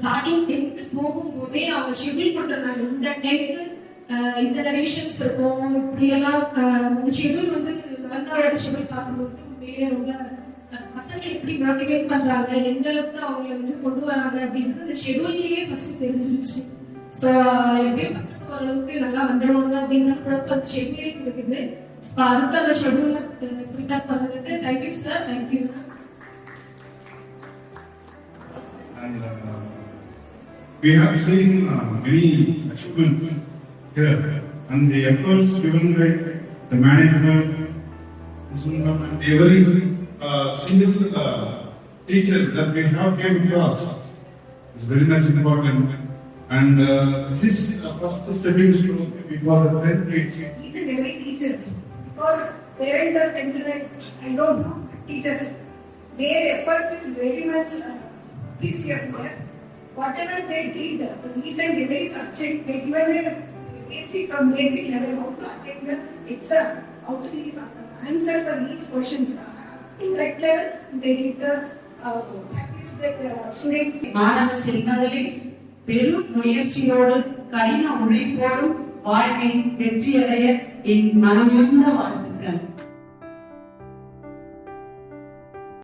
Starting 10th போகும்போதே அவங்க schedule பண்றாங்க. இந்த டைமுக்கு இந்த ரிவிஷன்ஸ் இருக்கும், இப்படியெல்லாம் ஷெட்யூல் வந்து வளர்ந்தோட ஷெட்யூல் பார்க்கும்போது உண்மையிலே ரொம்ப பசங்களை எப்படி மோட்டிவேட் பண்றாங்க, எந்த அளவுக்கு அவங்களை வந்து கொண்டு வராங்க அப்படின்றது அந்த ஷெட்யூல்லையே ஃபர்ஸ்ட் தெரிஞ்சிருச்சு. ஸோ எப்படியும் பசங்க ஓரளவுக்கு நல்லா வந்துடுவாங்க அப்படின்ற ஷெட்யூலே கொடுக்குது. அடுத்த அந்த ஷெட்யூலை ப்ரிப்பேர் பண்ணதுக்கு thank you sir, thank you. And we have seen many achievements here, and the efforts given by the management, and every single teachers that we have came across is very much important. And this is first stepping stone before the 10th grade. Each and every teachers, because parents are considered, I don't know, teachers, their effort is very much appreciated. Whatever they did, each and every subject, they given their basic from basic level, how to attend the exam, how to answer for each question. In that level, they did the practice that students. மாணவ செல்வங்களில் பெரும் முயற்சியோடு கடின உழைப்போடும் வாழ்வில் வெற்றியடைய என் மனமார்ந்த வாழ்த்துக்கள்.